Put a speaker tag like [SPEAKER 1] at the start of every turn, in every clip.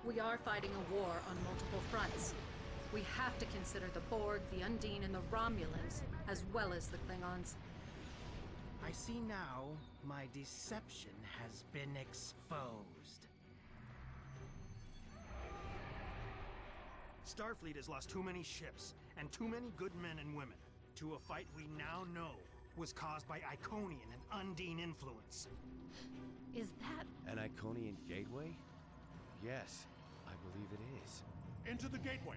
[SPEAKER 1] We are fighting a war on multiple fronts. We have to consider the Borg, the Undine, and the Romulans, as well as the Klingons.
[SPEAKER 2] I see now my deception has been exposed. Starfleet has lost too many ships and too many good men and women to a fight we now know was caused by Iconian and Undine influence.
[SPEAKER 1] Is that...
[SPEAKER 3] An Iconian gateway? Yes, I believe it is.
[SPEAKER 4] Into the gateway,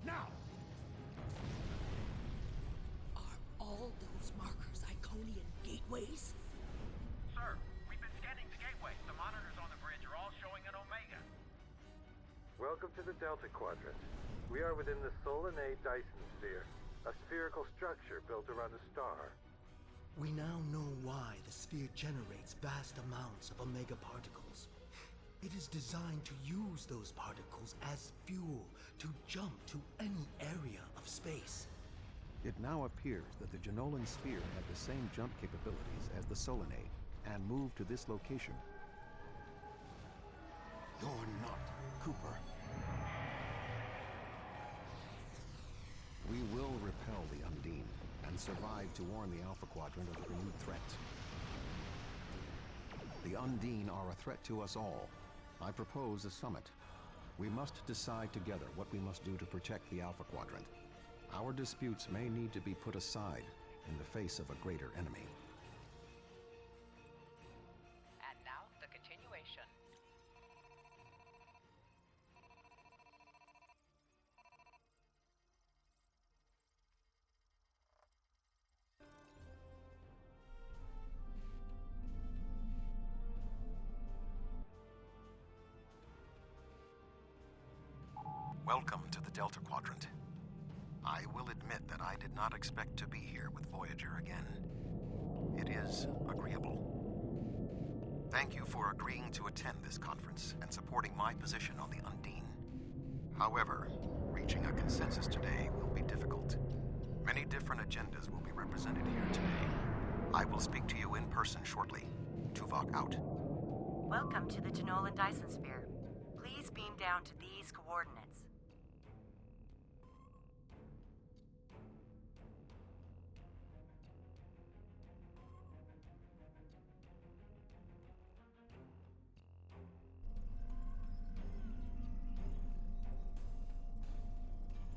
[SPEAKER 4] now!
[SPEAKER 5] Are all those markers Iconian gateways?
[SPEAKER 6] Sir, we've been scanning the gateway. The monitors on the bridge are all showing an Omega.
[SPEAKER 7] Welcome to the Delta Quadrant. We are within the Solanae Dyson Sphere, a spherical structure built around a star.
[SPEAKER 8] We now know why the sphere generates vast amounts of Omega particles. It is designed to use those particles as fuel to jump to any area of space.
[SPEAKER 9] It now appears that the Jenolan Sphere had the same jump capabilities as the Solanae, and moved to this location.
[SPEAKER 8] You're not Cooper.
[SPEAKER 9] We will repel the Undine, and survive to warn the Alpha Quadrant of the renewed threat. The Undine are a threat to us all. I propose a summit. We must decide together what we must do to protect the Alpha Quadrant. Our disputes may need to be put aside in the face of a greater enemy.
[SPEAKER 10] And now, the continuation.
[SPEAKER 9] Welcome to the Delta Quadrant. I will admit that I did not expect to be here with Voyager again. It is agreeable. Thank you for agreeing to attend this conference and supporting my position on the Undine. However, reaching a consensus today will be difficult. Many different agendas will be represented here today. I will speak to you in person shortly. Tuvok out.
[SPEAKER 11] Welcome to the Jenolan Dyson Sphere. Please beam down to these coordinates.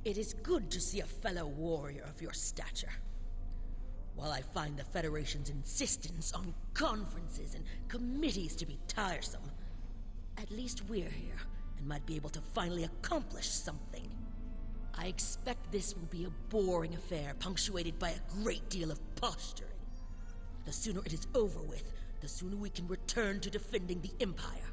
[SPEAKER 5] It is good to see a fellow warrior of your stature. While I find the Federation's insistence on conferences and committees to be tiresome, at least we're here and might be able to finally accomplish something. I expect this will be a boring affair punctuated by a great deal of posturing. The sooner it is over with, the sooner we can return to defending the Empire.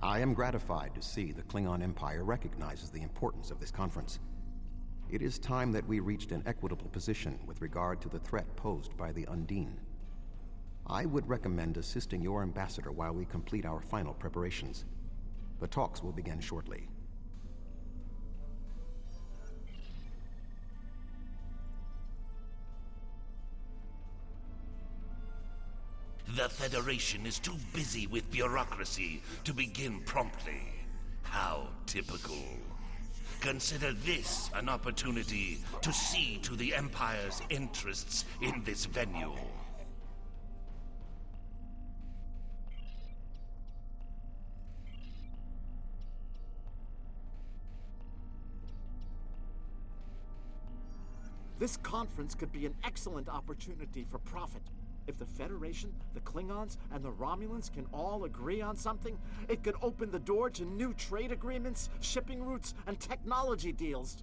[SPEAKER 9] I am gratified to see the Klingon Empire recognizes the importance of this conference. It is time that we reached an equitable position with regard to the threat posed by the Undine. I would recommend assisting your ambassador while we complete our final preparations. The talks will begin shortly.
[SPEAKER 12] The Federation is too busy with bureaucracy to begin promptly. How typical. Consider this an opportunity to see to the Empire's interests in this venue.
[SPEAKER 13] This conference could be an excellent opportunity for profit. If the Federation, the Klingons, and the Romulans can all agree on something, it could open the door to new trade agreements, shipping routes, and technology deals.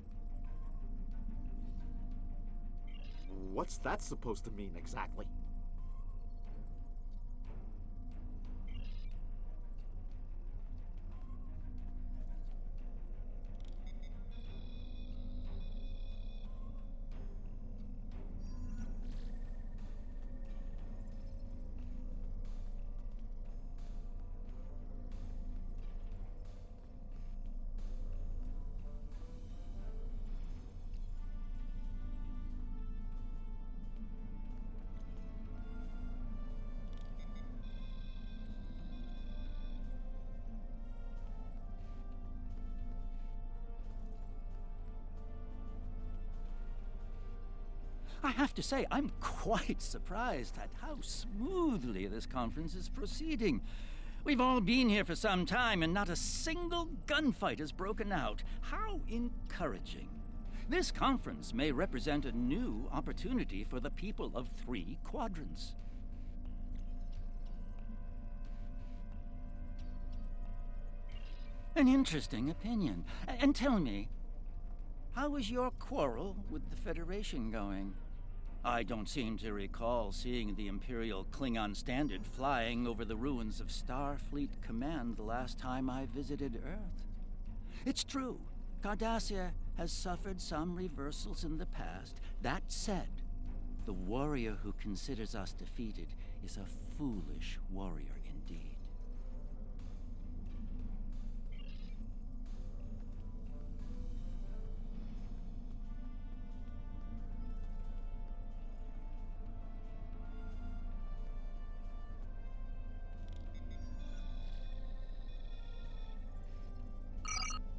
[SPEAKER 13] What's that supposed to mean exactly?
[SPEAKER 14] I have to say, I'm quite surprised at how smoothly this conference is proceeding. We've all been here for some time, and not a single gunfight has broken out. How encouraging. This conference may represent a new opportunity for the people of 3 quadrants. An interesting opinion. And tell me, how is your quarrel with the Federation going? I don't seem to recall seeing the Imperial Klingon standard flying over the ruins of Starfleet Command the last time I visited Earth. It's true, Cardassia has suffered some reversals in the past. That said, the warrior who considers us defeated is a foolish warrior indeed.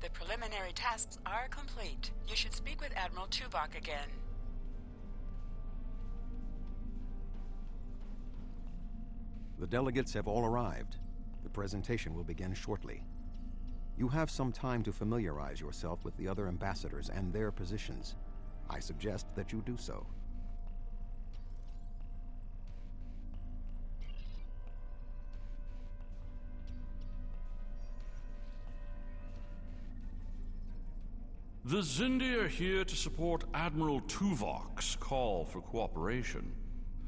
[SPEAKER 10] The preliminary tasks are complete. You should speak with Admiral Tuvok again.
[SPEAKER 9] The delegates have all arrived. The presentation will begin shortly. You have some time to familiarize yourself with the other ambassadors and their positions. I suggest that you do so.
[SPEAKER 4] The Xindi are here to support Admiral Tuvok's call for cooperation.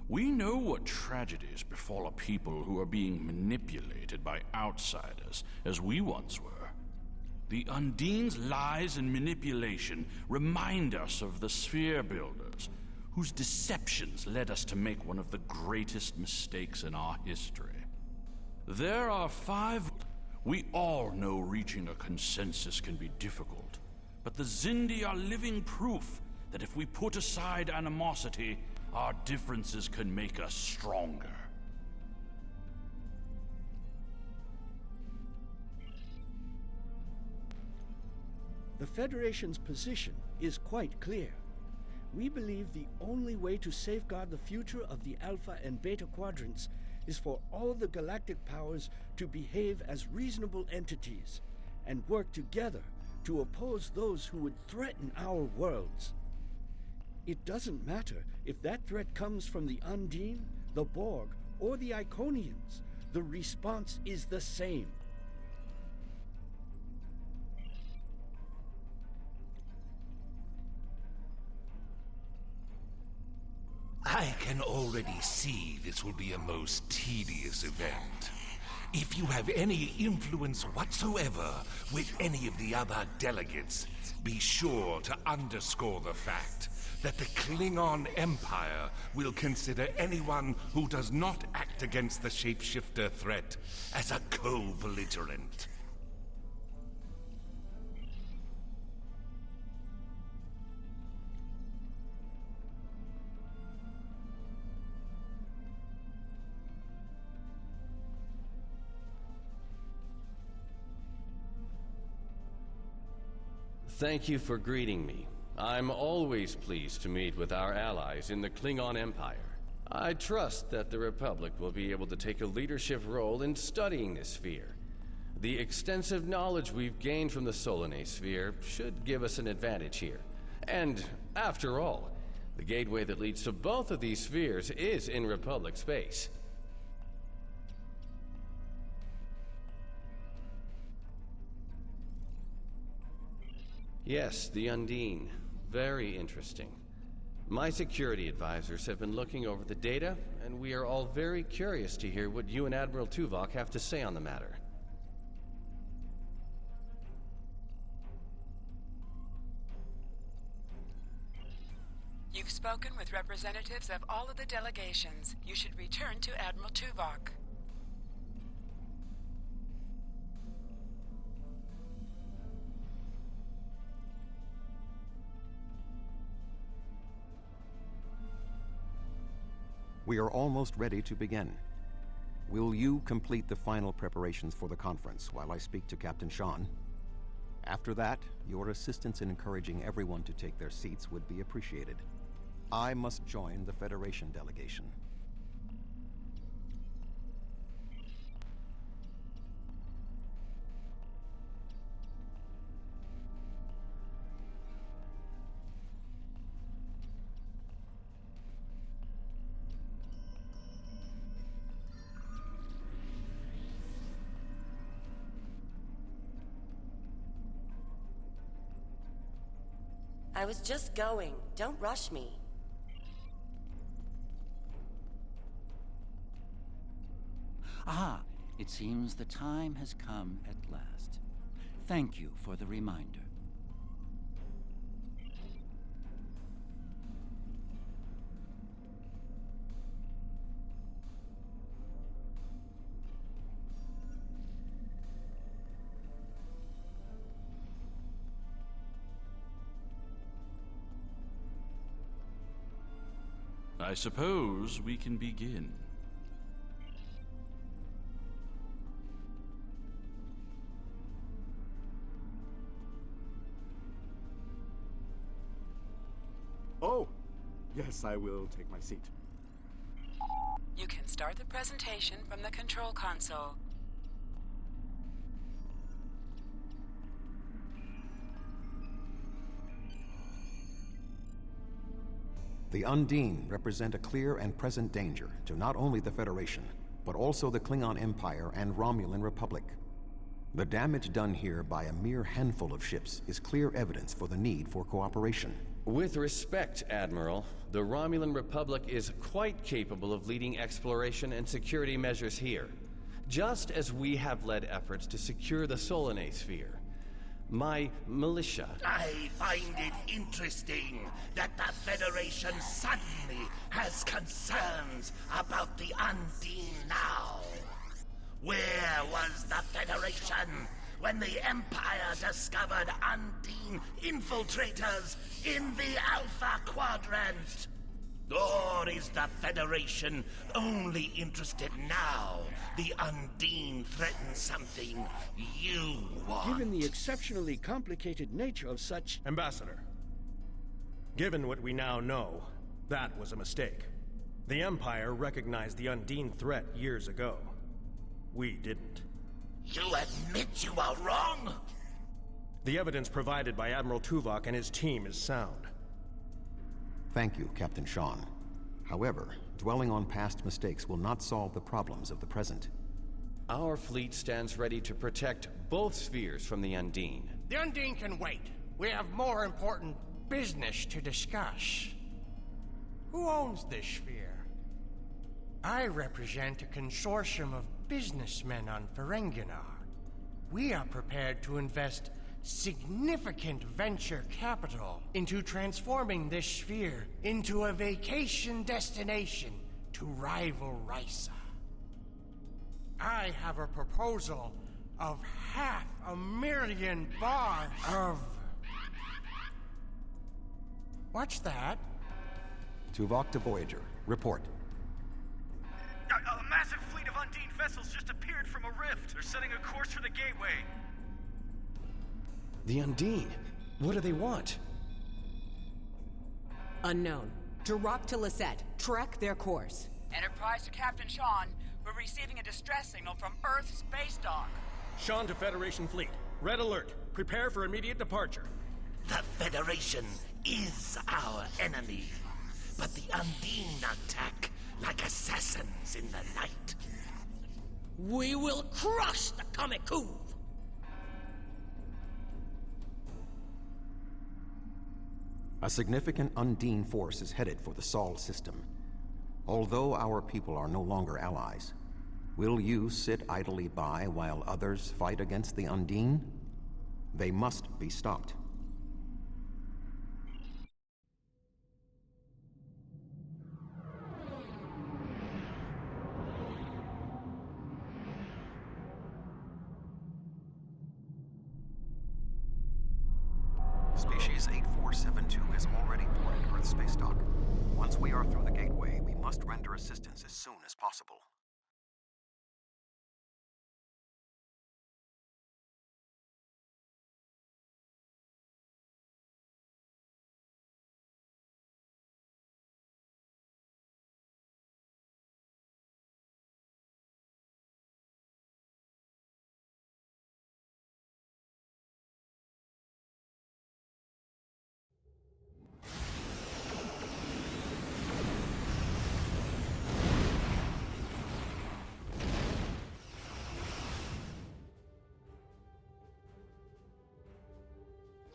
[SPEAKER 4] We know what tragedies befall a people who are being manipulated by outsiders, as we once were. The Undine's lies and manipulation remind us of the Sphere Builders, whose deceptions led us to make one of the greatest mistakes in our history. There are 5... We all know reaching a consensus can be difficult. But the Xindi are living proof that if we put aside animosity, our differences can make us stronger.
[SPEAKER 15] The Federation's position is quite clear. We believe the only way to safeguard the future of the Alpha and Beta quadrants is for all the galactic powers to behave as reasonable entities and work together to oppose those who would threaten our worlds. It doesn't matter if that threat comes from the Undine, the Borg, or the Iconians. The response is the same.
[SPEAKER 12] I can already see this will be a most tedious event. If you have any influence whatsoever with any of the other delegates, be sure to underscore the fact that the Klingon Empire will consider anyone who does not act against the shapeshifter threat as a co-belligerent.
[SPEAKER 3] Thank you for greeting me. I'm always pleased to meet with our allies in the Klingon Empire. I trust that the Republic will be able to take a leadership role in studying this sphere. The extensive knowledge we've gained from the Solanae Sphere should give us an advantage here. And, after all, the gateway that leads to both of these spheres is in Republic space. Yes, the Undine. Very interesting. My security advisors have been looking over the data, and we are all very curious to hear what you and Admiral Tuvok have to say on the matter.
[SPEAKER 10] You've spoken with representatives of all of the delegations. You should return to Admiral Tuvok.
[SPEAKER 9] We are almost ready to begin. Will you complete the final preparations for the conference while I speak to Captain Sean? After that, your assistance in encouraging everyone to take their seats would be appreciated. I must join the Federation delegation.
[SPEAKER 11] I was just going. Don't rush me.
[SPEAKER 14] Ah, it seems the time has come at last. Thank you for the reminder.
[SPEAKER 4] I suppose we can begin.
[SPEAKER 13] Oh, yes, I will take my seat.
[SPEAKER 10] You can start the presentation from the control console.
[SPEAKER 9] The Undine represent a clear and present danger to not only the Federation, but also the Klingon Empire and Romulan Republic. The damage done here by a mere handful of ships is clear evidence for the need for cooperation.
[SPEAKER 3] With respect, Admiral, the Romulan Republic is quite capable of leading exploration and security measures here, just as we have led efforts to secure the Solanae Sphere. My militia...
[SPEAKER 12] I find it interesting that the Federation suddenly has concerns about the Undine now. Where was the Federation when the Empire discovered Undine infiltrators in the Alpha Quadrant? Or is the Federation only interested now the Undine threatens something you want?
[SPEAKER 15] Given the exceptionally complicated nature of such...
[SPEAKER 2] Ambassador, given what we now know, that was a mistake. The Empire recognized the Undine threat years ago. We didn't.
[SPEAKER 12] You admit you are wrong?
[SPEAKER 2] The evidence provided by Admiral Tuvok and his team is sound.
[SPEAKER 9] Thank you, Captain Sean. However, dwelling on past mistakes will not solve the problems of the present.
[SPEAKER 3] Our fleet stands ready to protect both spheres from the Undine.
[SPEAKER 16] The Undine can wait. We have more important business to discuss. Who owns this sphere? I represent a consortium of businessmen on Ferenginar. We are prepared to invest significant venture capital into transforming this sphere into a vacation destination to rival Risa. I have a proposal of 500,000 bars of... What's that?
[SPEAKER 9] Tuvok to Voyager. Report.
[SPEAKER 6] A massive fleet of Undine vessels just appeared from a rift. They're setting a course for the gateway.
[SPEAKER 3] The Undine? What do they want?
[SPEAKER 17] Unknown. Direct to Lisette. Track their course.
[SPEAKER 10] Enterprise to Captain Sean. We're receiving a distress signal from Earth's space dock.
[SPEAKER 2] Sean to Federation Fleet. Red alert. Prepare for immediate departure.
[SPEAKER 12] The Federation is our enemy, but the Undine attack like assassins in the night.
[SPEAKER 5] We will crush the Kamikuv!
[SPEAKER 9] A significant Undine force is headed for the Sol system. Although our people are no longer allies, will you sit idly by while others fight against the Undine? They must be stopped. Species 8472 has already boarded Earth space dock. Once we are through the gateway, we must render assistance as soon as possible.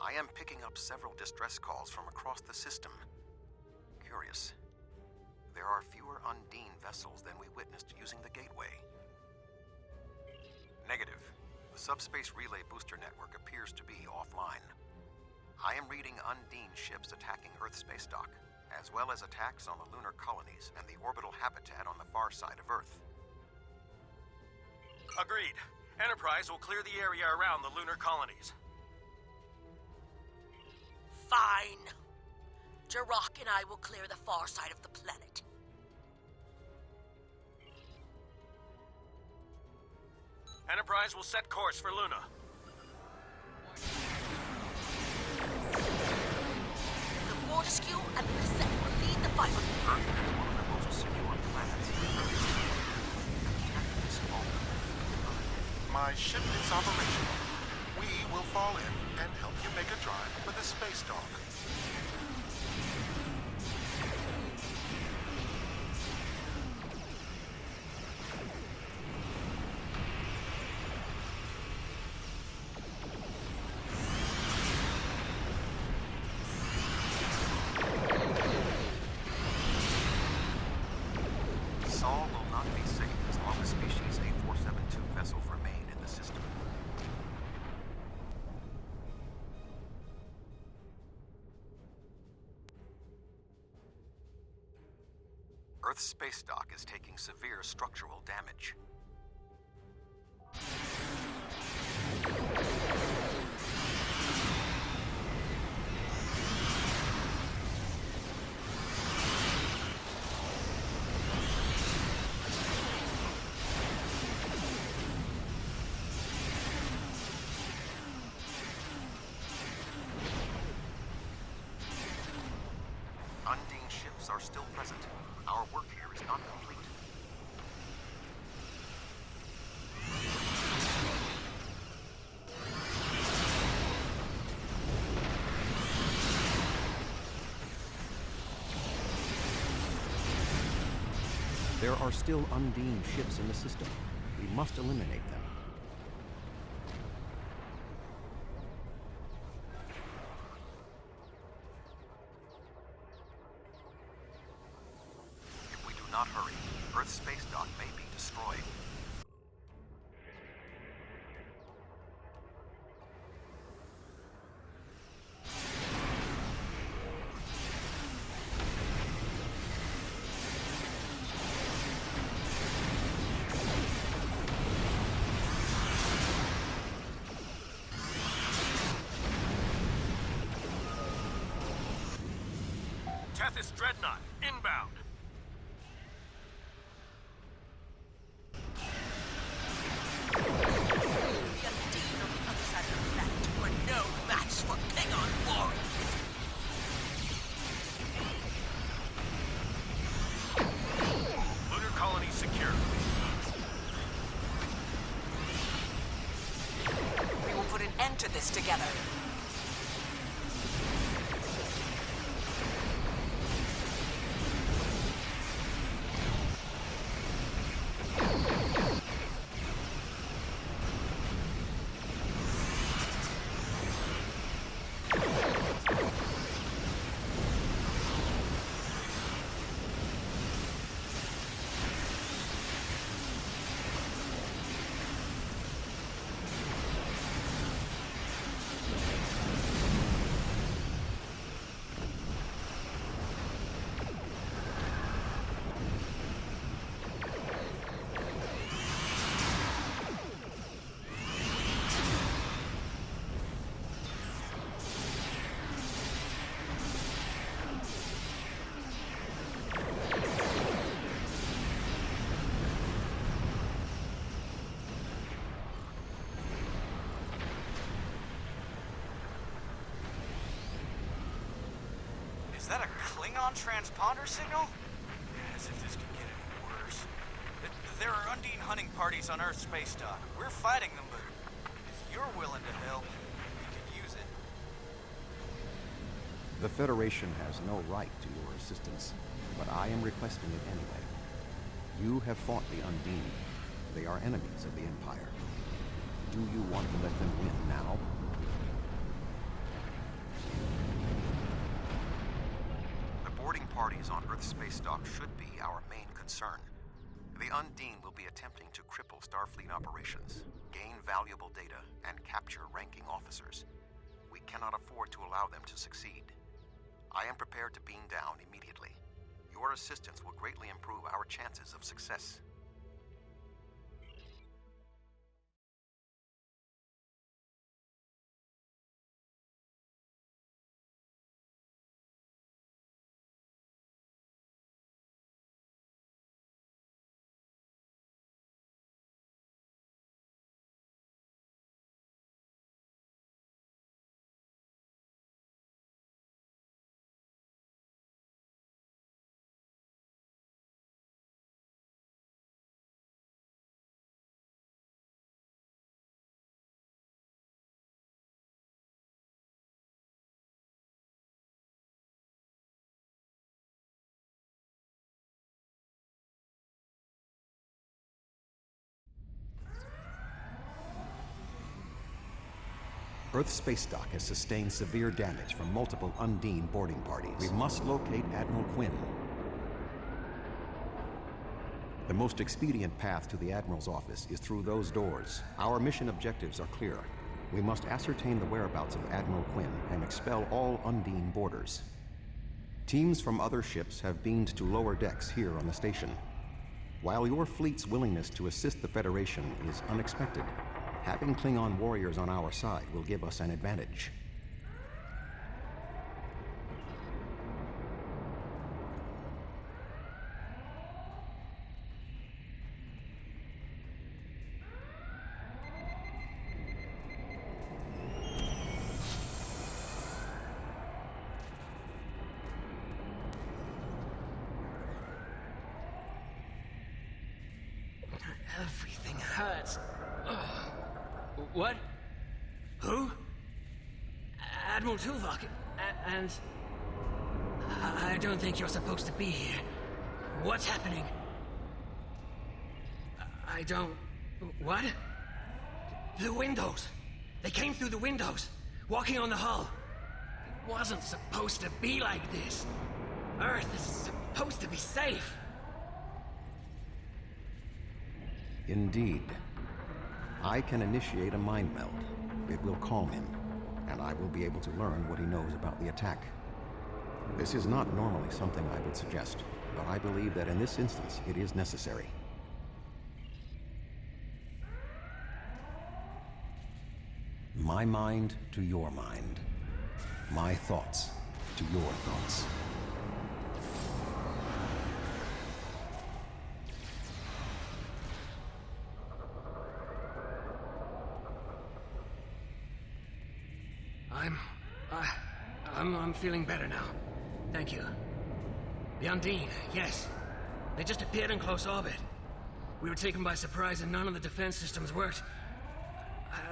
[SPEAKER 9] I am picking up several distress calls from across the system. Curious. There are fewer Undine vessels than we witnessed using the gateway. Negative. The subspace relay booster network appears to be offline. I am reading Undine ships attacking Earth space dock, as well as attacks on the lunar colonies and the orbital habitat on the far side of Earth.
[SPEAKER 2] Agreed. Enterprise will clear the area around the lunar colonies.
[SPEAKER 5] Fine. Jirok and I will clear the far side of the planet.
[SPEAKER 2] Enterprise will set course for Luna.
[SPEAKER 5] The Fortescue and the Cassette will lead the fight.
[SPEAKER 9] Earth is one of the most secure planets in the Earth.
[SPEAKER 18] My ship is operational. We will fall in and help you make a drive for the space dock.
[SPEAKER 9] Sol will not be safe as long as species 8472 vessels remain in the system. Earth's space dock is taking severe structural damage. Undine ships are still present. Our work here is not complete. There are still Undine ships in the system. We must eliminate them. If we do not hurry, Earth's space dock may be destroyed.
[SPEAKER 2] Tethys Dreadnought, inbound.
[SPEAKER 5] The Undine on the other side of the planet were no match for Klingon warriors.
[SPEAKER 2] Lunar colony secure.
[SPEAKER 17] We will put an end to this together.
[SPEAKER 19] that a Klingon transponder signal? As if this could get any worse. There are Undine hunting parties on Earth's space dock. We're fighting them, but if you're willing to help, we could use it.
[SPEAKER 9] The Federation has no right to your assistance, but I am requesting it anyway. You have fought the Undine. They are enemies of the Empire. Do you want to let them win now? The boarding parties on Earth's space dock should be our main concern. The Undine will be attempting to cripple Starfleet operations, gain valuable data, and capture ranking officers. We cannot afford to allow them to succeed. I am prepared to beam down immediately. Your assistance will greatly improve our chances of success. Earth's space dock has sustained severe damage from multiple Undine boarding parties. We must locate Admiral Quinn. The most expedient path to the Admiral's office is through those doors. Our mission objectives are clear. We must ascertain the whereabouts of Admiral Quinn and expel all Undine boarders. Teams from other ships have beamed to lower decks here on the station. While your fleet's willingness to assist the Federation is unexpected, having Klingon warriors on our side will give us an advantage.
[SPEAKER 20] Everything hurts. Ugh. What? Who? Admiral Tuvok. And... I don't think you're supposed to be here. What's happening? I don't... What? The windows! They came through the windows, walking on the hull. It wasn't supposed to be like this. Earth is supposed to be safe.
[SPEAKER 9] Indeed. I can initiate a mind meld. It will calm him, and I will be able to learn what he knows about the attack. This is not normally something I would suggest, but I believe that in this instance it is necessary. My mind to your mind. My thoughts to your thoughts.
[SPEAKER 20] I'm feeling better now. Thank you. The Undine, yes. They just appeared in close orbit. We were taken by surprise and none of the defense systems worked.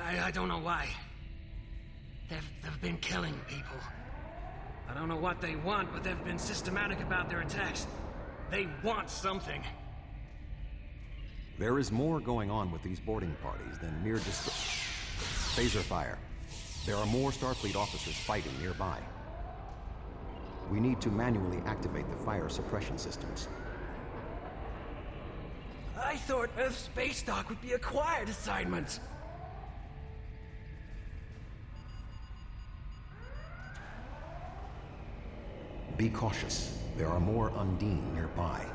[SPEAKER 20] I don't know why. They've been killing people. I don't know what they want, but they've been systematic about their attacks. They want something.
[SPEAKER 9] There is more going on with these boarding parties than mere phaser fire. There are more Starfleet officers fighting nearby. We need to manually activate the fire suppression systems.
[SPEAKER 20] I thought Earth space dock would be a quiet assignment.
[SPEAKER 9] Be cautious. There are more Undine nearby.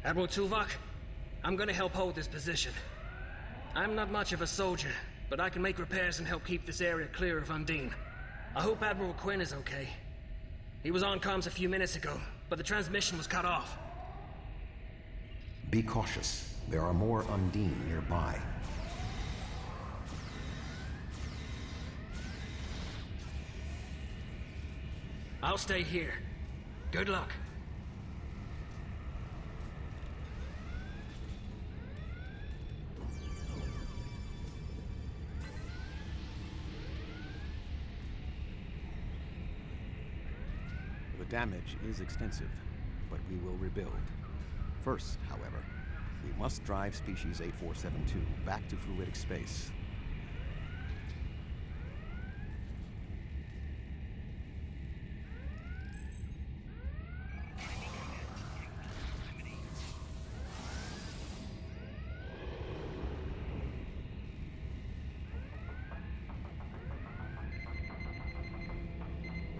[SPEAKER 20] Admiral Tuvok, I'm gonna help hold this position. I'm not much of a soldier, but I can make repairs and help keep this area clear of Undine. I hope Admiral Quinn is okay. He was on comms a few minutes ago, but the transmission was cut off.
[SPEAKER 9] Be cautious. There are more Undine nearby.
[SPEAKER 20] I'll stay here. Good luck.
[SPEAKER 9] The damage is extensive, but we will rebuild. First, however, we must drive species 8472 back to fluidic space.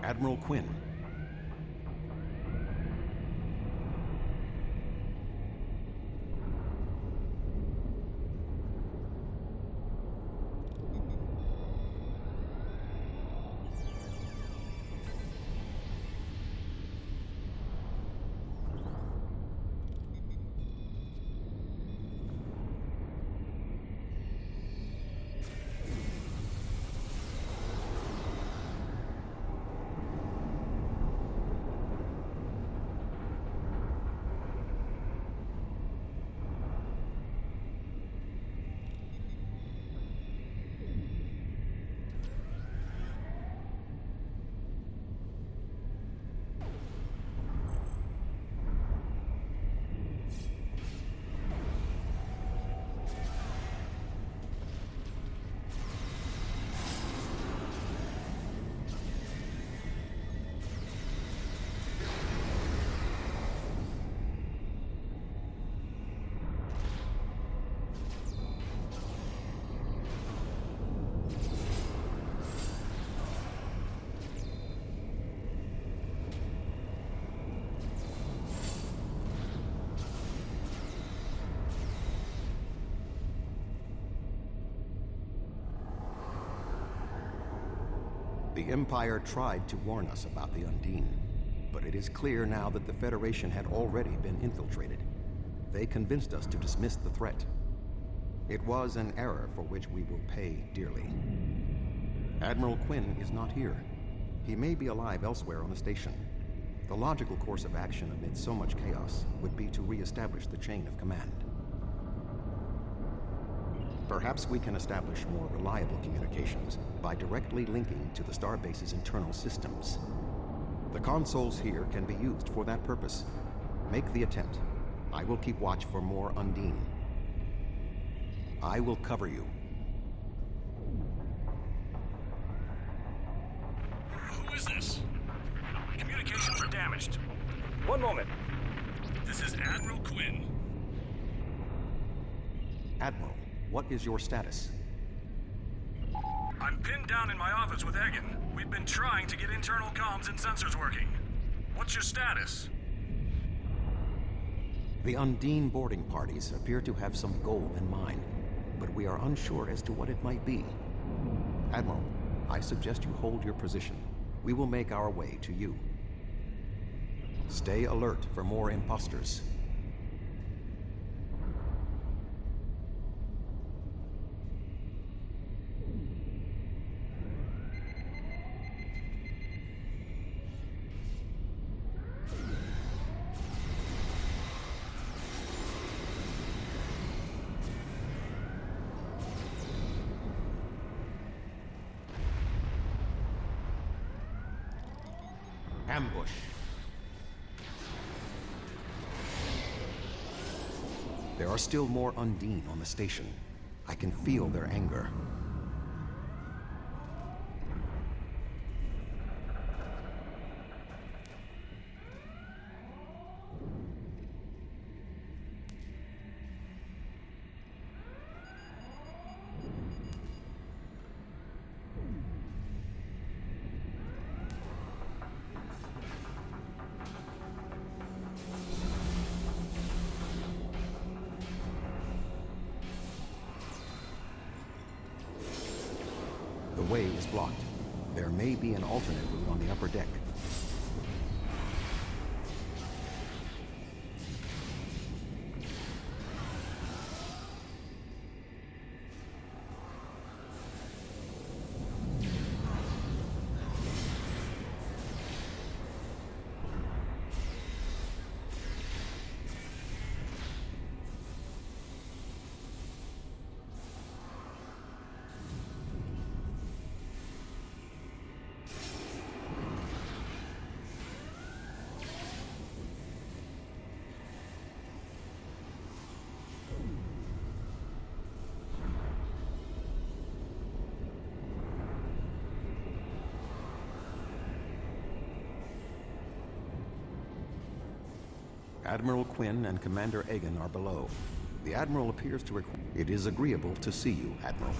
[SPEAKER 9] Admiral Quinn. The Empire tried to warn us about the Undine, but it is clear now that the Federation had already been infiltrated. They convinced us to dismiss the threat. It was an error for which we will pay dearly. Admiral Quinn is not here. He may be alive elsewhere on the station. The logical course of action amid so much chaos would be to re-establish the chain of command. Perhaps we can establish more reliable communications by directly linking to the Starbase's internal systems. The consoles here can be used for that purpose. Make the attempt. I will keep watch for more Undine. I will cover you.
[SPEAKER 21] Who is this? Communications are damaged. One moment. This is Admiral Quinn.
[SPEAKER 9] Admiral, what is your status?
[SPEAKER 21] I'm pinned down in my office with Egan. We've been trying to get internal comms and sensors working. What's your status?
[SPEAKER 9] The Undine boarding parties appear to have some goal in mind, but we are unsure as to what it might be. Admiral, I suggest you hold your position. We will make our way to you. Stay alert for more imposters. Ambush. There are still more Undine on the station. I can feel their anger. The way is blocked. There may be an alternate route on the upper deck. Admiral Quinn and Commander Egan are below. The Admiral appears to require... It is agreeable to see you, Admiral.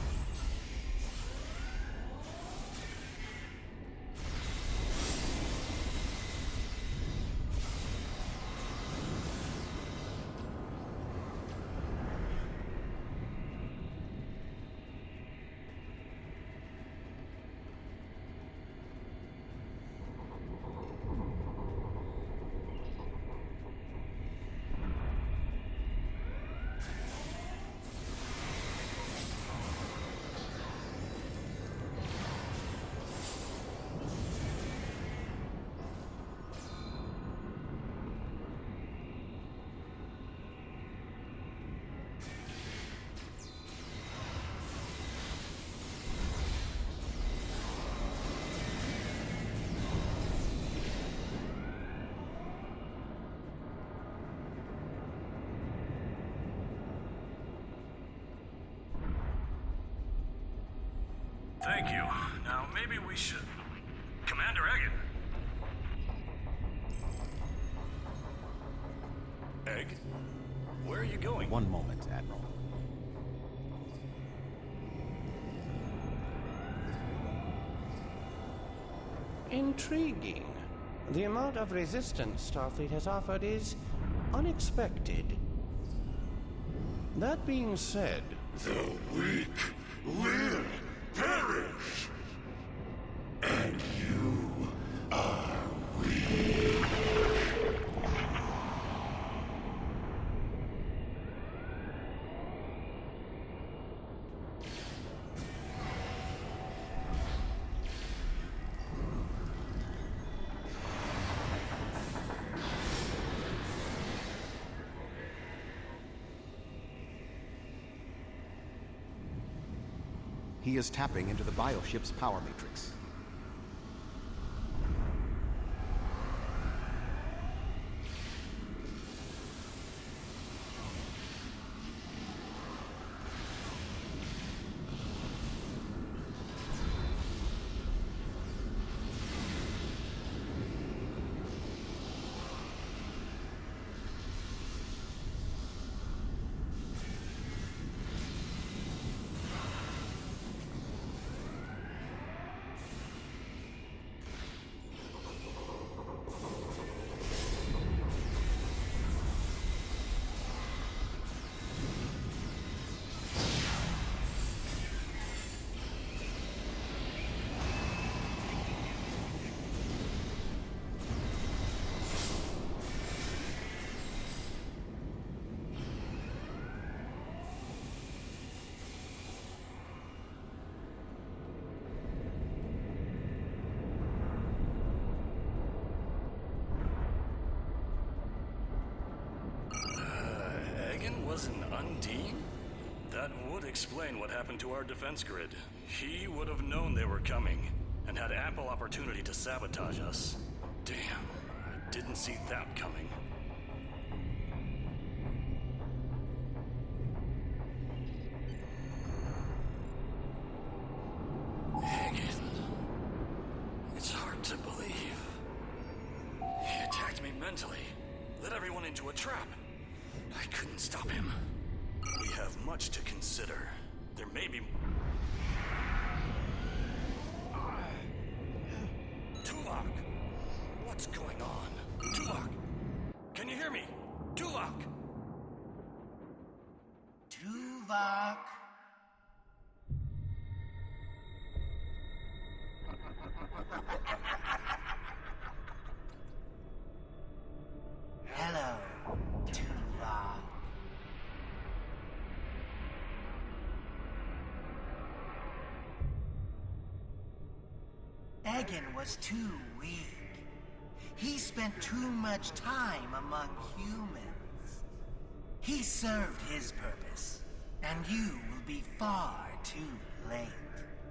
[SPEAKER 21] Thank you. Now, maybe we should... Commander Egan! Egg? Where are you going?
[SPEAKER 9] One moment, Admiral.
[SPEAKER 1] Intriguing. The amount of resistance Starfleet has offered is unexpected. That being said...
[SPEAKER 12] The weak will perish. And you are weak.
[SPEAKER 9] He is tapping into the bioship's power matrix.
[SPEAKER 21] Was an Undine? That would explain what happened to our defense grid. He would have known they were coming, and had ample opportunity to sabotage us. Damn, I didn't see that coming. Egan. It's hard to believe. He attacked me mentally, led everyone into a trap. I couldn't stop him. We have much to consider. There may be... Tuvok! What's going on? Tuvok! Can you hear me? Tuvok!
[SPEAKER 12] Tuvok!
[SPEAKER 7] Dragon was too weak. He spent too much time among humans. He served his purpose, and you will be far too late.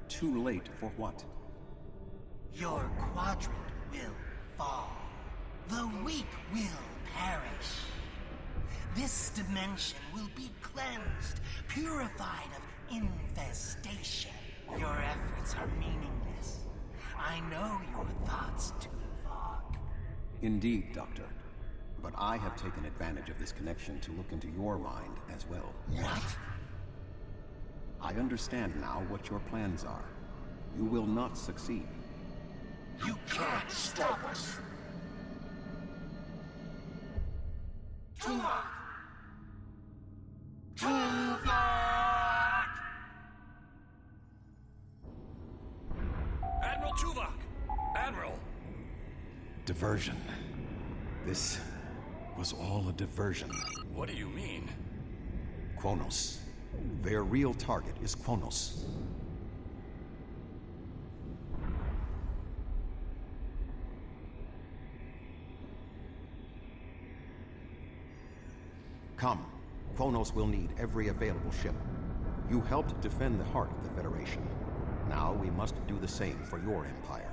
[SPEAKER 22] Too late for what?
[SPEAKER 7] Your quadrant will fall. The weak will perish. This dimension will be cleansed, purified of infestation. Your efforts are meaningless. I know your thoughts, Tuvok.
[SPEAKER 22] Indeed, Doctor. But I have taken advantage of this connection to look into your mind as well.
[SPEAKER 7] What?
[SPEAKER 22] I understand now what your plans are. You will not succeed.
[SPEAKER 7] You can't stop us. Tuvok! Tuvok!
[SPEAKER 21] Admiral Tuvok! Admiral!
[SPEAKER 22] Diversion. This was all a diversion.
[SPEAKER 21] What do you mean?
[SPEAKER 22] Kronos. Their real target is Kronos. Come. Kronos will need every available ship. You helped defend the heart of the Federation. Now we must do the same for your empire.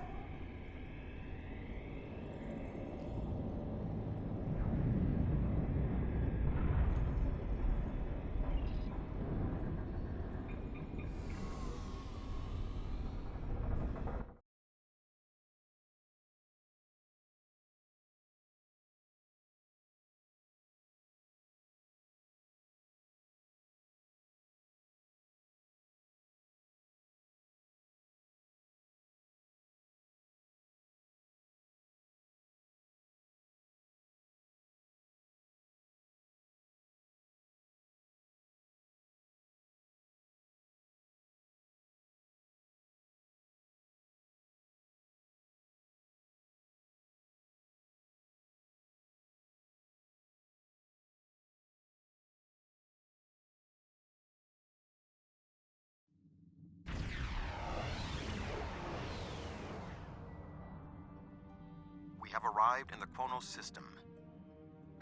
[SPEAKER 9] We have arrived in the Kronos system.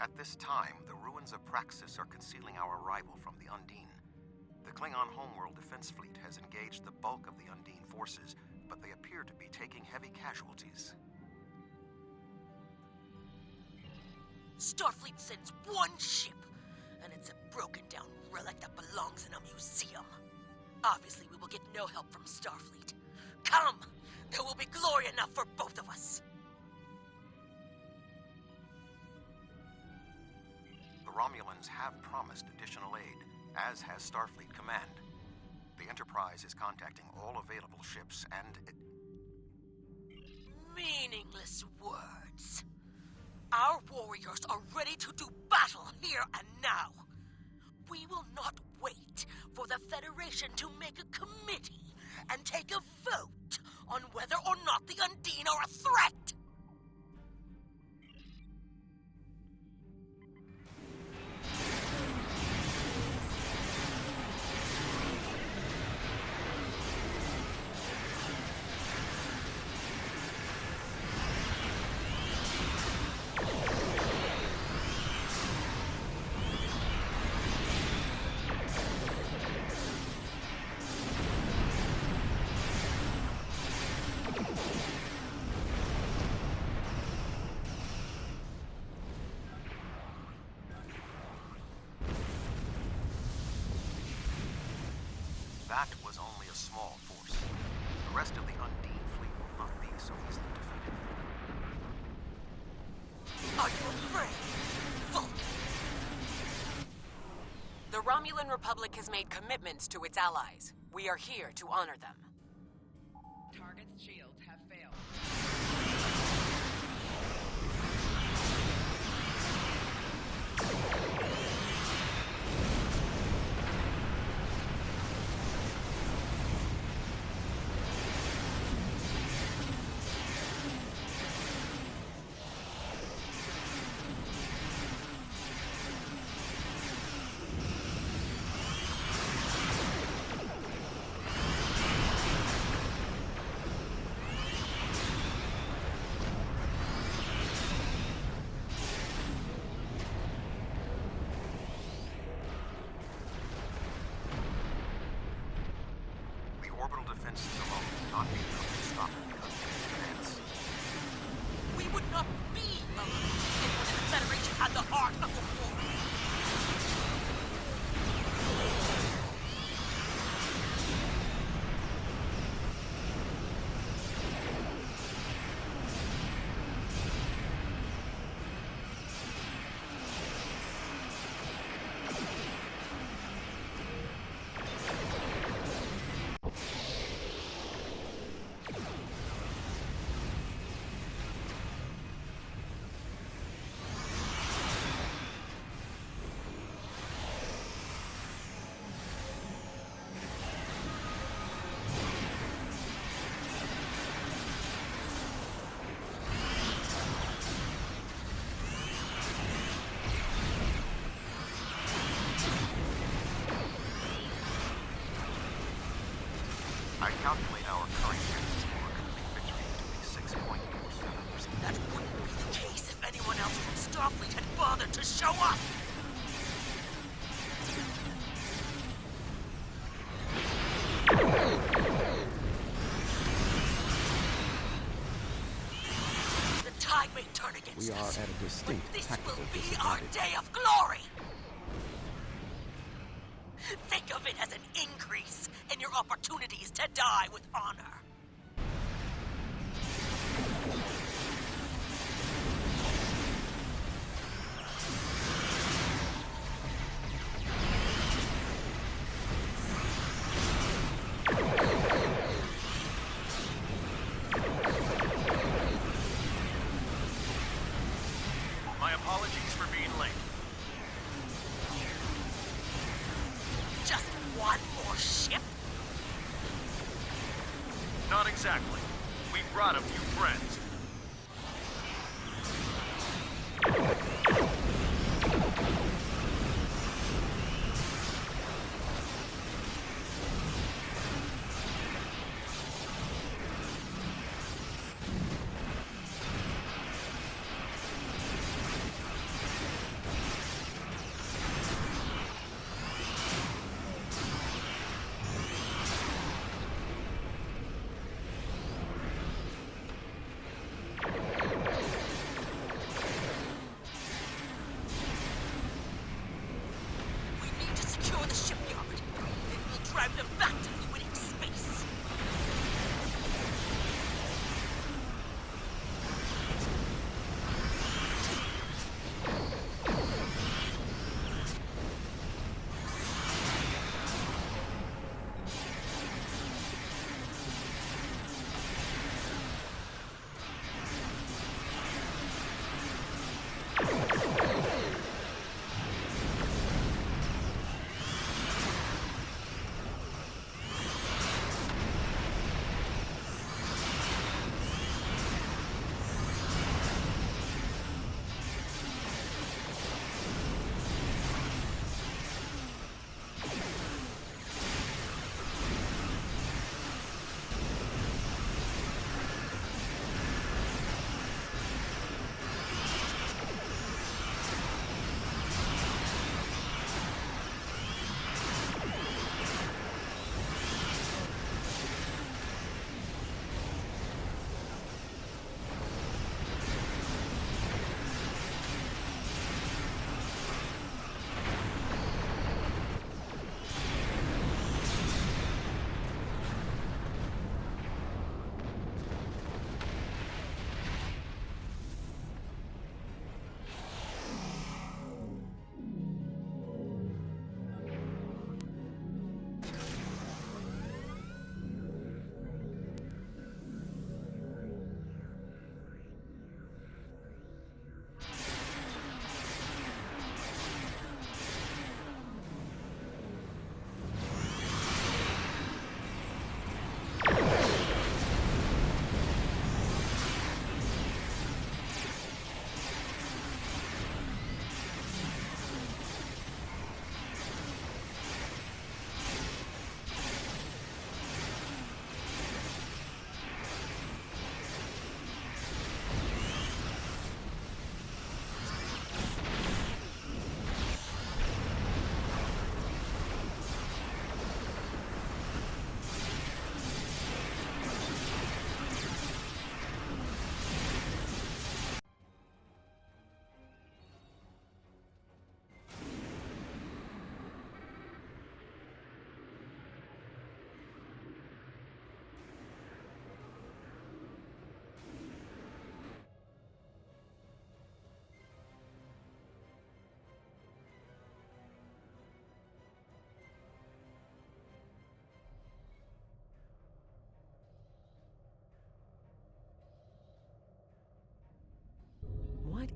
[SPEAKER 9] At this time, the ruins of Praxis are concealing our arrival from the Undine. The Klingon homeworld defense fleet has engaged the bulk of the Undine forces, but they appear to be taking heavy casualties.
[SPEAKER 5] Starfleet sends one ship, and it's a broken-down relic that belongs in a museum. Obviously, we will get no help from Starfleet. Come! There will be glory enough for both of us!
[SPEAKER 9] The Romulans have promised additional aid, as has Starfleet Command. The Enterprise is contacting all available ships and...
[SPEAKER 5] Meaningless words. Our warriors are ready to do battle here and now. We will not wait for the Federation to make a committee and take a vote on whether or not the Undine are a threat.
[SPEAKER 9] That was only a small force. The rest of the Undine fleet will not be so easily defeated.
[SPEAKER 5] Are you afraid, Vulcan?
[SPEAKER 23] The Romulan Republic has made commitments to its allies. We are here to honor them.
[SPEAKER 10] Target's shields have failed.
[SPEAKER 9] defenses alone will not be enough to stop the Undine advance.
[SPEAKER 5] We would not be alone if the Federation had the heart of the war.
[SPEAKER 9] I calculate our current chances for a complete victory to be 6.47%.
[SPEAKER 5] That wouldn't be the case if anyone else from Starfleet had bothered to show up! The tide may turn against
[SPEAKER 22] We are
[SPEAKER 5] us,
[SPEAKER 22] at a distinct
[SPEAKER 5] but this
[SPEAKER 22] tactical
[SPEAKER 5] will be our
[SPEAKER 22] disadvantage.
[SPEAKER 5] day of glory! Think of it as an increase in your opportunities to die with honor.
[SPEAKER 6] My apologies for being late.
[SPEAKER 5] Just one more ship?
[SPEAKER 6] Not exactly. We brought a few friends.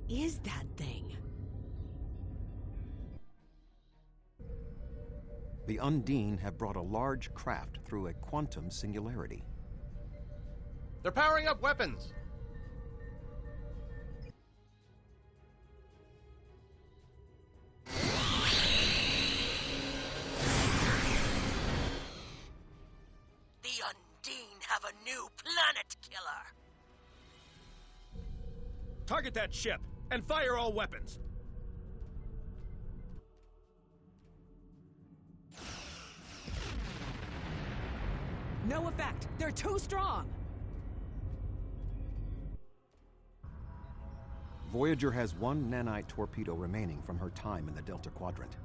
[SPEAKER 17] is that thing?
[SPEAKER 22] The Undine have brought a large craft through a quantum singularity.
[SPEAKER 16] They're powering up weapons!
[SPEAKER 5] The Undine have a new planet killer!
[SPEAKER 2] Target that ship, and fire all weapons!
[SPEAKER 17] No effect! They're too strong!
[SPEAKER 22] Voyager has one nanite torpedo remaining from her time in the Delta Quadrant.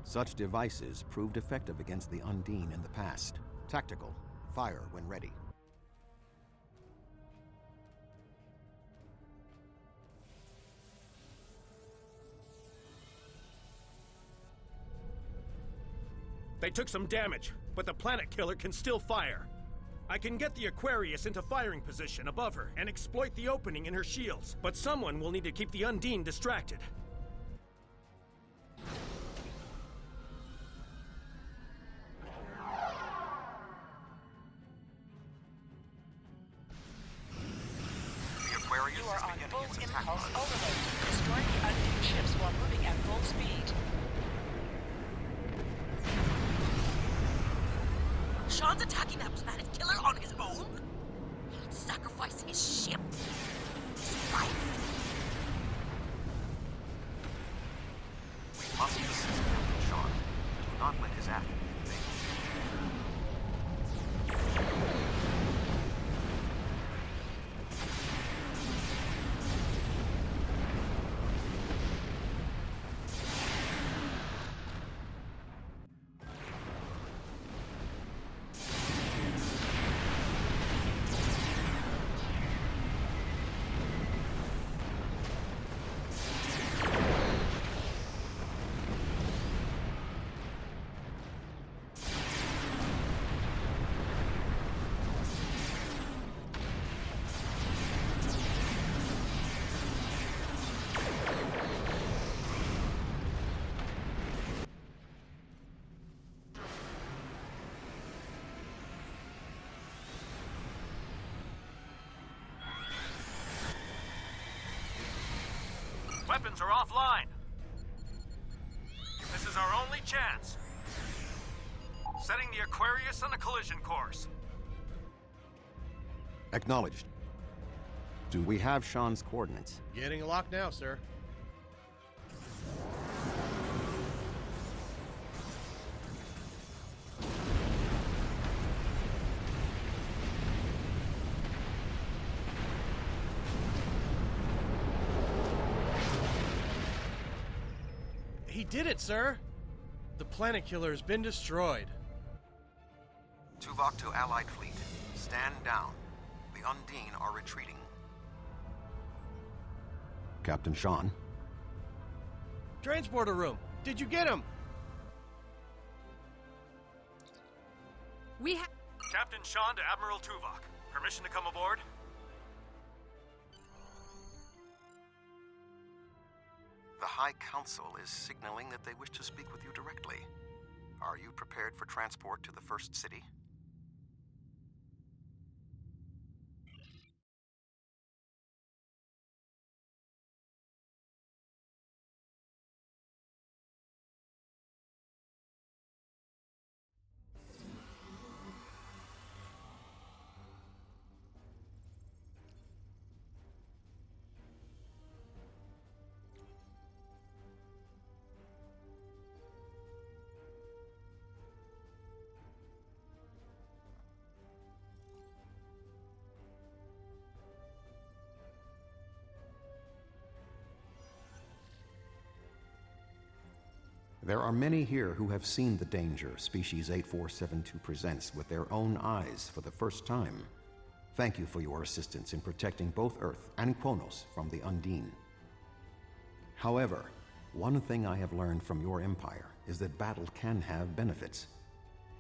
[SPEAKER 22] Such devices proved effective against the Undine in the past. Tactical. Fire when ready.
[SPEAKER 2] They took some damage, but the planet killer can still fire. I can get the Aquarius into firing position above her and exploit the opening in her shields, but someone will need to keep the Undine distracted.
[SPEAKER 6] The Aquarius you are on full impulse overload, destroying the Undine ships while moving at full speed.
[SPEAKER 5] Sean's attacking that planet killer on his own? He'd sacrifice his ship? His life?
[SPEAKER 9] We must assist Captain Sean. Do not let his act be in vain.
[SPEAKER 2] Weapons are offline. This is our only chance. Setting the Aquarius on a collision course.
[SPEAKER 22] Acknowledged. Do we have Sean's coordinates?
[SPEAKER 16] Getting locked now, sir. He did it, sir! The planet killer has been destroyed.
[SPEAKER 9] Tuvok to Allied fleet. Stand down. The Undine are retreating.
[SPEAKER 22] Captain Sean?
[SPEAKER 16] Transporter room! Did you get him?
[SPEAKER 17] We have...
[SPEAKER 2] Captain Sean to Admiral Tuvok. Permission to come aboard?
[SPEAKER 9] The High Council is signaling that they wish to speak with you directly. Are you prepared for transport to the First City?
[SPEAKER 22] There are many here who have seen the danger Species 8472 presents with their own eyes for the first time. Thank you for your assistance in protecting both Earth and Kronos from the Undine. However, one thing I have learned from your empire is that battle can have benefits.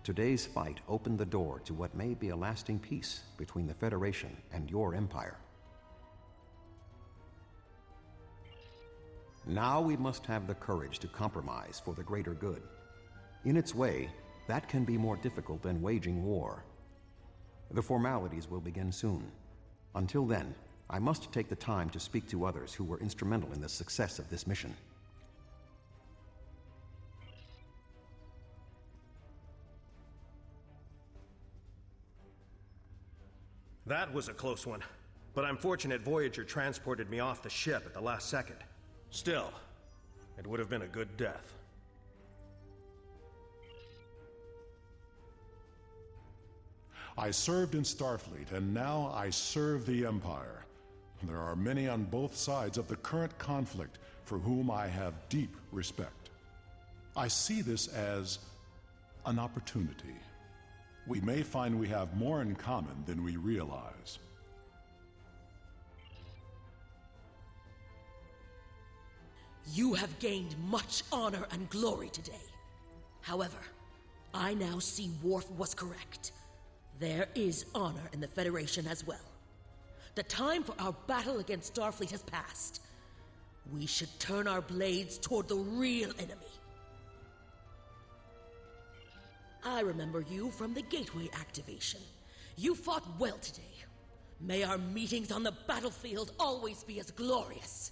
[SPEAKER 22] Today's fight opened the door to what may be a lasting peace between the Federation and your empire. Now we must have the courage to compromise for the greater good. In its way, that can be more difficult than waging war. The formalities will begin soon. Until then, I must take the time to speak to others who were instrumental in the success of this mission.
[SPEAKER 2] That was a close one. But I'm fortunate Voyager transported me off the ship at the last second. Still, it would have been a good death.
[SPEAKER 8] I served in Starfleet, and now I serve the Empire. There are many on both sides of the current conflict for whom I have deep respect. I see this as an opportunity. We may find we have more in common than we realize.
[SPEAKER 5] You have gained much honor and glory today. However, I now see Worf was correct. There is honor in the Federation as well. The time for our battle against Starfleet has passed. We should turn our blades toward the real enemy. I remember you from the Gateway activation. You fought well today. May our meetings on the battlefield always be as glorious.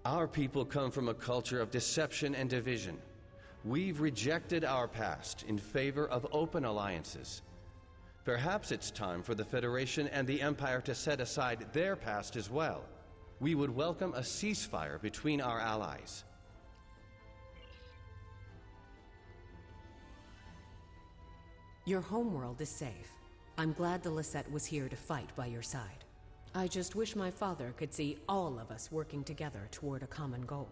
[SPEAKER 3] Our people come from a culture of deception and division. We've rejected our past in favor of open alliances. Perhaps it's time for the Federation and the Empire to set aside their past as well. We would welcome a ceasefire between our allies.
[SPEAKER 17] Your homeworld is safe. I'm glad the Lisette was here to fight by your side. I just wish my father could see all of us working together toward a common goal.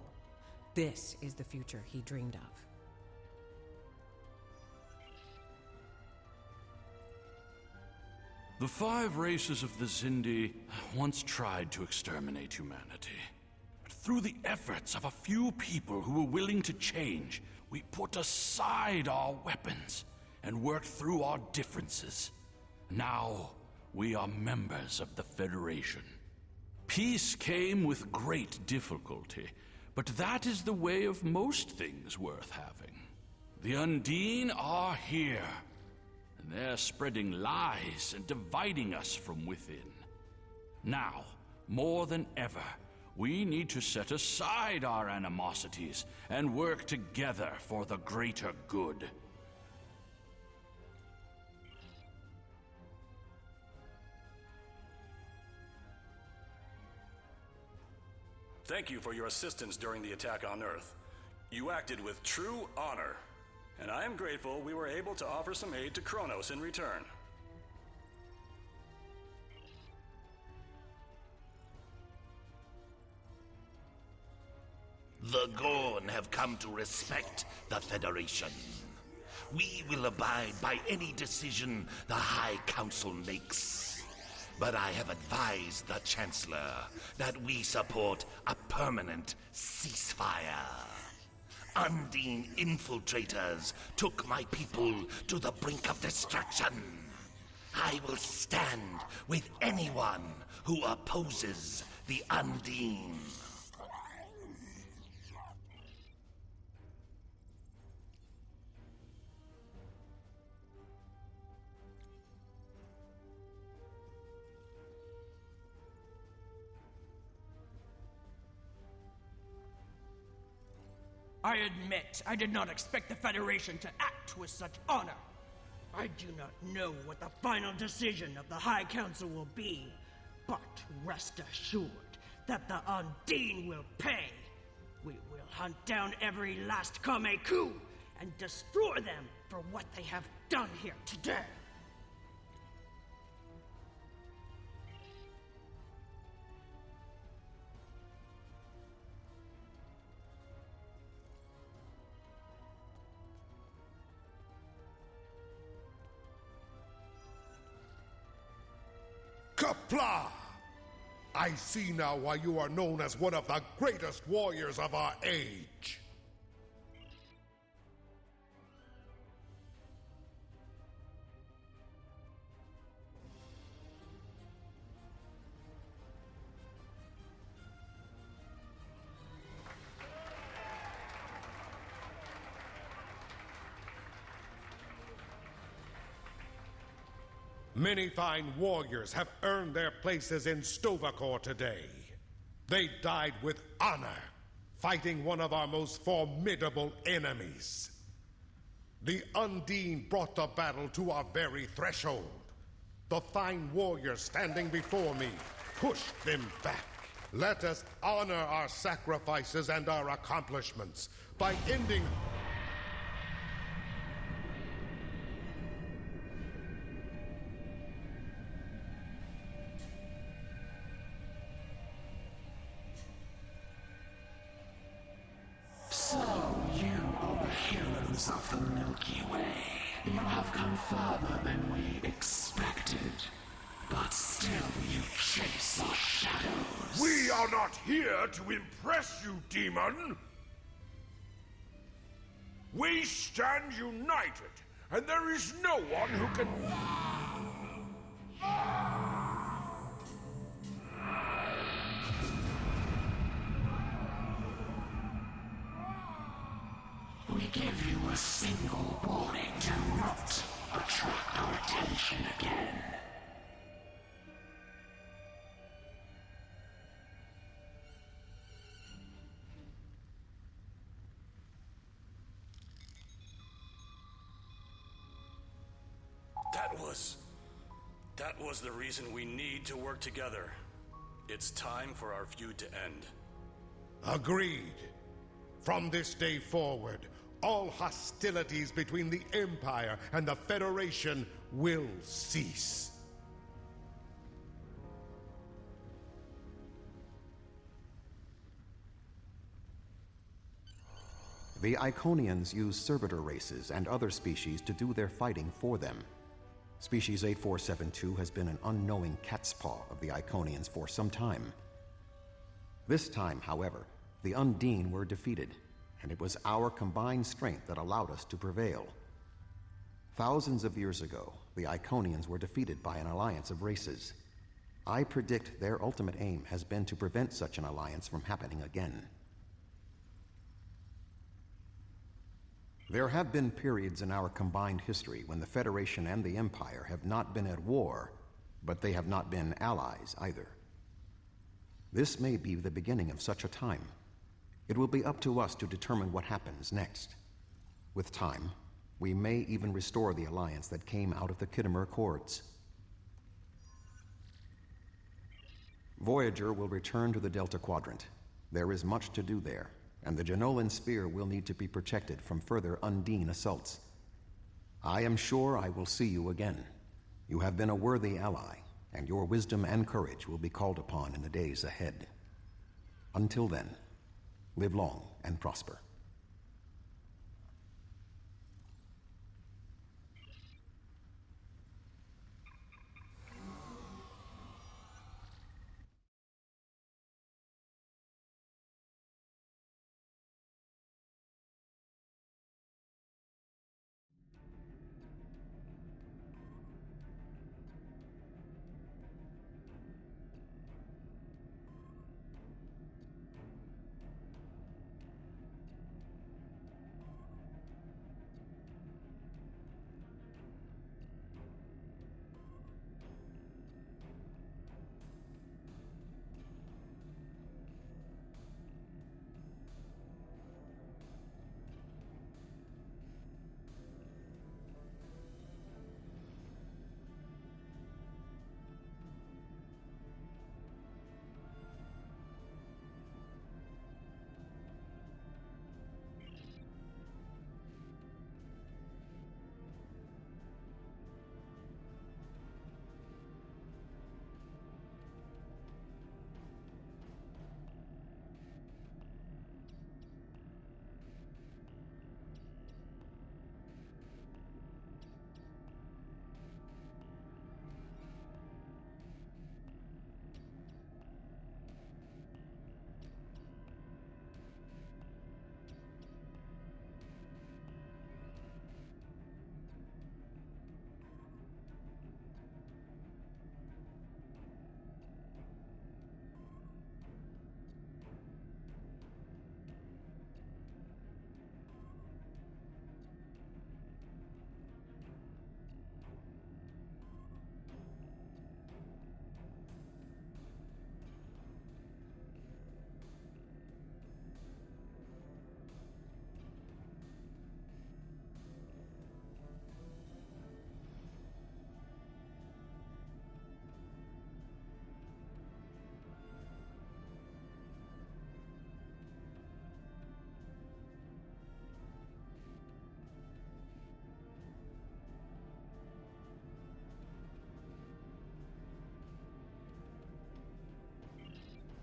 [SPEAKER 17] This is the future he dreamed of.
[SPEAKER 4] The 5 races of the Xindi once tried to exterminate humanity. But through the efforts of a few people who were willing to change, we put aside our weapons and worked through our differences. Now, we are members of the Federation. Peace came with great difficulty, but that is the way of most things worth having. The Undine are here, and they're spreading lies and dividing us from within. Now, more than ever, we need to set aside our animosities and work together for the greater good.
[SPEAKER 11] Thank you for your assistance during the attack on Earth. You acted with true honor, and I am grateful we were able to offer some aid to Kronos in return.
[SPEAKER 12] The Gorn have come to respect the Federation. We will abide by any decision the High Council makes. But I have advised the Chancellor that we support a permanent ceasefire. Undine infiltrators took my people to the brink of destruction. I will stand with anyone who opposes the Undine.
[SPEAKER 14] I admit I did not expect the Federation to act with such honor. I do not know what the final decision of the High Council will be, but rest assured that the Undine will pay. We will hunt down every last Kameku and destroy them for what they have done here today.
[SPEAKER 13] Qapla'! I see now why you are known as one of the greatest warriors of our age. Many fine warriors have earned their places in Sto-vo-kor today. They died with honor, fighting one of our most formidable enemies. The Undine brought the battle to our very threshold. The fine warriors standing before me pushed them back. Let us honor our sacrifices and our accomplishments by ending...
[SPEAKER 15] So, you are the heroes of the Milky Way. You have come further than we expected. But still you chase our shadows.
[SPEAKER 13] We are not here to impress you, demon! We stand united, and there is no one who can...
[SPEAKER 15] We give you a single warning. Do not attract our attention again.
[SPEAKER 11] That was the reason we need to work together. It's time for our feud to end.
[SPEAKER 13] Agreed. From this day forward, all hostilities between the Empire and the Federation will cease.
[SPEAKER 22] The Iconians use servitor races and other species to do their fighting for them. Species 8472 has been an unknowing cat's paw of the Iconians for some time. This time, however, the Undine were defeated, and it was our combined strength that allowed us to prevail. Thousands of years ago, the Iconians were defeated by an alliance of races. I predict their ultimate aim has been to prevent such an alliance from happening again. There have been periods in our combined history when the Federation and the Empire have not been at war, but they have not been allies either. This may be the beginning of such a time. It will be up to us to determine what happens next. With time, we may even restore the alliance that came out of the Khitomer Accords. Voyager will return to the Delta Quadrant. There is much to do there, and the Jenolan Sphere will need to be protected from further Undine assaults. I am sure I will see you again. You have been a worthy ally, and your wisdom and courage will be called upon in the days ahead. Until then, live long and prosper.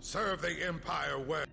[SPEAKER 13] Serve the Empire well.